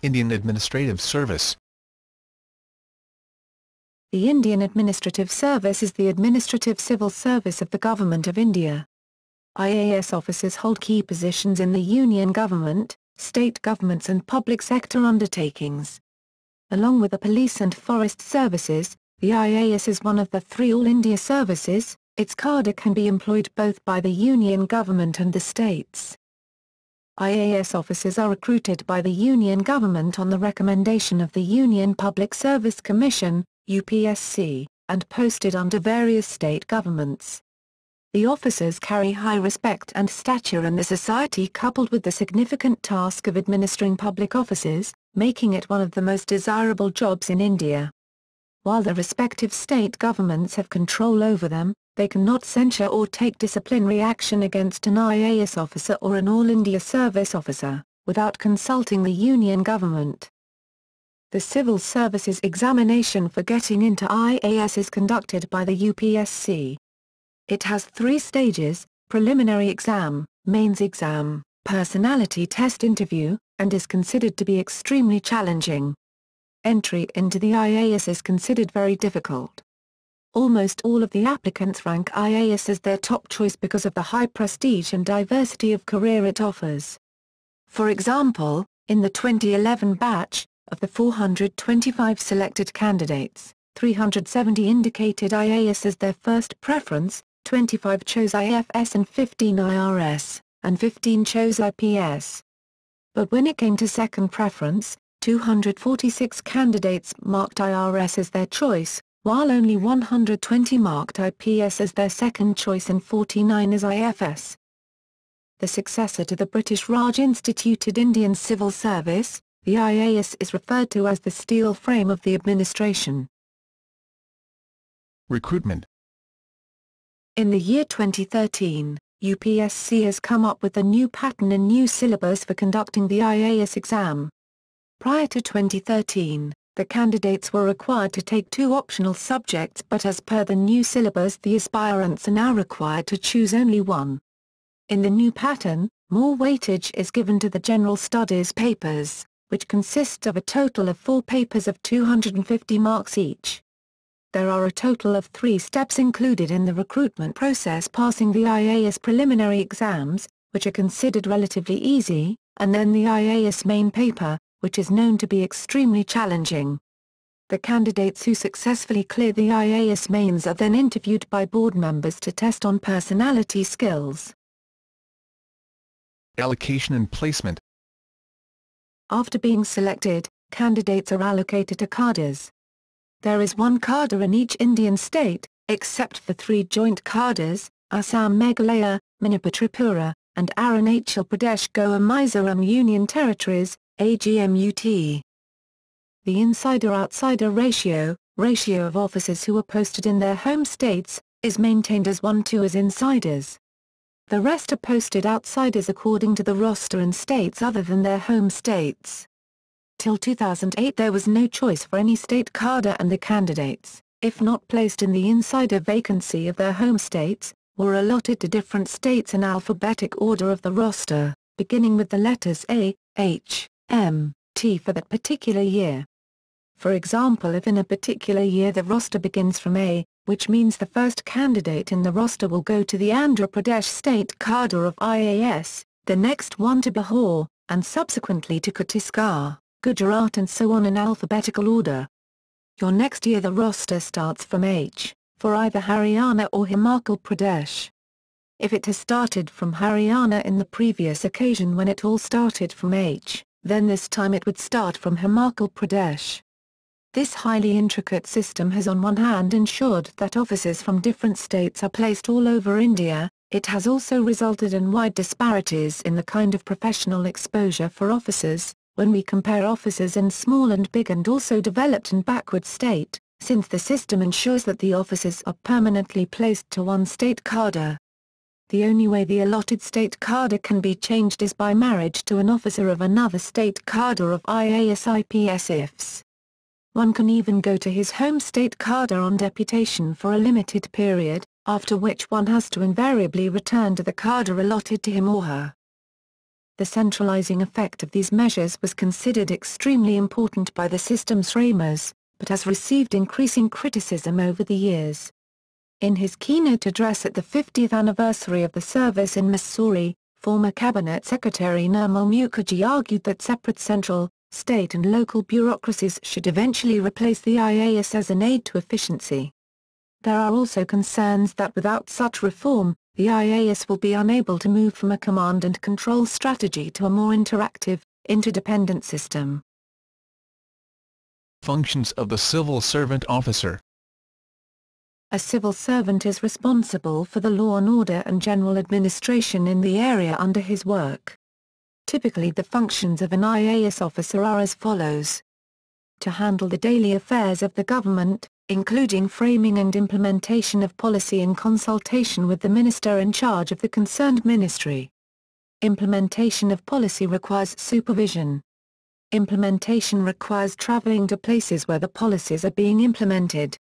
Indian Administrative Service. The Indian Administrative Service is the administrative civil service of the Government of India. IAS officers hold key positions in the union government, state governments and public sector undertakings. Along with the police and forest services, the IAS is one of the 3 All India services. Its cadre can be employed both by the union government and the states. IAS officers are recruited by the union government on the recommendation of the Union Public Service Commission, UPSC, and posted under various state governments. The officers carry high respect and stature in the society, coupled with the significant task of administering public offices, making it one of the most desirable jobs in India. While the respective state governments have control over them, they cannot censure or take disciplinary action against an IAS officer or an All India Service officer, without consulting the union government. The Civil Services examination for getting into IAS is conducted by the UPSC. It has 3 stages: preliminary exam, mains exam, personality test interview, and is considered to be extremely challenging. Entry into the IAS is considered very difficult. Almost all of the applicants rank IAS as their top choice because of the high prestige and diversity of career it offers. For example, in the 2011 batch, of the 425 selected candidates, 370 indicated IAS as their first preference, 25 chose IFS and 15 IRS, and 15 chose IPS. But when it came to second preference, 246 candidates marked IRS as their choice, while only 120 marked IPS as their second choice and 49 as IFS. The successor to the British Raj-instituted Indian Civil Service, the IAS is referred to as the steel frame of the administration. Recruitment. In the year 2013, UPSC has come up with a new pattern and new syllabus for conducting the IAS exam. Prior to 2013, the candidates were required to take 2 optional subjects, but as per the new syllabus the aspirants are now required to choose only 1. In the new pattern, more weightage is given to the general studies papers, which consists of a total of 4 papers of 250 marks each. There are a total of 3 steps included in the recruitment process: passing the IAS preliminary exams, which are considered relatively easy, and then the IAS main paper, which is known to be extremely challenging. The candidates who successfully clear the IAS mains are then interviewed by board members to test on personality skills. Allocation and placement. After being selected, candidates are allocated to cadres. There is 1 cadre in each Indian state, except for 3 joint cadres, Assam Meghalaya, Manipur Tripura, and Arunachal Pradesh Goa Mizoram Union Territories, AGMUT. The insider-outsider ratio of officers who are posted in their home states, is maintained as 1:2 as insiders. The rest are posted outsiders according to the roster in states other than their home states. Till 2008 there was no choice for any state cadre, and the candidates, if not placed in the insider vacancy of their home states, were allotted to different states in alphabetic order of the roster, beginning with the letters A, H, M, T for that particular year. For example, if in a particular year the roster begins from A, which means the first candidate in the roster will go to the Andhra Pradesh state cadre of IAS, the next one to Bihar, and subsequently to Chhattisgarh, Gujarat and so on in alphabetical order. Your next year the roster starts from H, for either Haryana or Himachal Pradesh. If it has started from Haryana in the previous occasion when it all started from H, then this time it would start from Himachal Pradesh. This highly intricate system has on one hand ensured that officers from different states are placed all over India. It has also resulted in wide disparities in the kind of professional exposure for officers, when we compare officers in small and big and also developed and backward state, since the system ensures that the officers are permanently placed to one state cadre. The only way the allotted state cadre can be changed is by marriage to an officer of another state cadre of IAS IPS IFS. One can even go to his home state cadre on deputation for a limited period, after which one has to invariably return to the cadre allotted to him or her. The centralizing effect of these measures was considered extremely important by the system's framers, but has received increasing criticism over the years. In his keynote address at the 50th anniversary of the service in Missouri, former Cabinet Secretary Nirmal Mukherjee argued that separate central, state and local bureaucracies should eventually replace the IAS as an aid to efficiency. There are also concerns that without such reform, the IAS will be unable to move from a command and control strategy to a more interactive, interdependent system. Functions of the civil servant officer. A civil servant is responsible for the law and order and general administration in the area under his work. Typically the functions of an IAS officer are as follows. To handle the daily affairs of the government, including framing and implementation of policy in consultation with the minister in charge of the concerned ministry. Implementation of policy requires supervision. Implementation requires traveling to places where the policies are being implemented.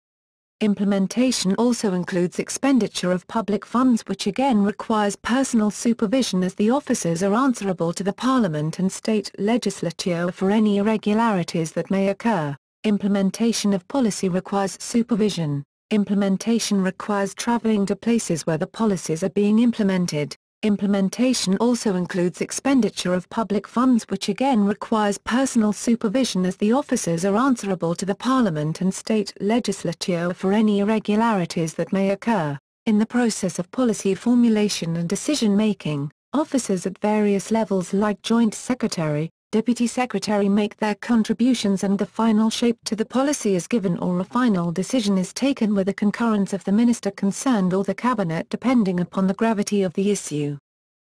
Implementation also includes expenditure of public funds, which again requires personal supervision, as the officers are answerable to the Parliament and state legislature for any irregularities that may occur. Implementation of policy requires supervision. Implementation requires traveling to places where the policies are being implemented. Implementation also includes expenditure of public funds, which again requires personal supervision, as the officers are answerable to the Parliament and state legislature for any irregularities that may occur. In the process of policy formulation and decision-making, officers at various levels like Joint Secretary, Deputy Secretary make their contributions, and the final shape to the policy is given, or a final decision is taken with the concurrence of the minister concerned or the cabinet, depending upon the gravity of the issue.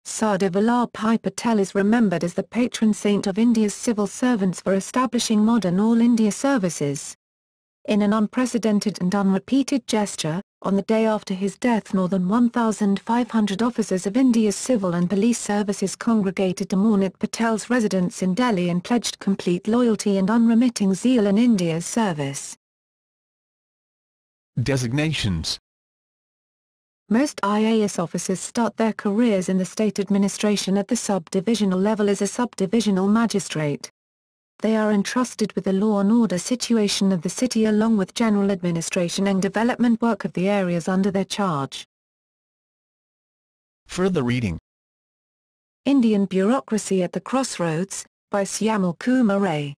Sardar Vallabhbhai Patel is remembered as the patron saint of India's civil servants for establishing modern All India services. In an unprecedented and unrepeated gesture, on the day after his death more than 1,500 officers of India's civil and police services congregated to mourn at Patel's residence in Delhi and pledged complete loyalty and unremitting zeal in India's service. Designations. Most IAS officers start their careers in the state administration at the sub-divisional level as a sub-divisional magistrate. They are entrusted with the law and order situation of the city along with general administration and development work of the areas under their charge. Further reading. Indian Bureaucracy at the Crossroads, by Syamal Kumar Ray.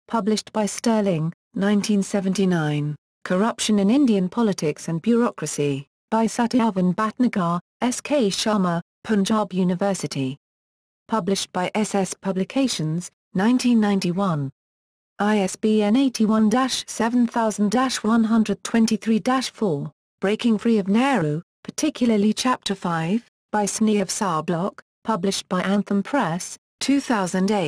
Published by Sterling, 1979. Corruption in Indian Politics and Bureaucracy, by Satyavan Bhatnagar, S.K. Sharma, Punjab University. Published by SS Publications, 1991. ISBN 81-7000-123-4, Breaking Free of Nehru, particularly Chapter 5, by Snehav Sarblok, published by Anthem Press, 2008.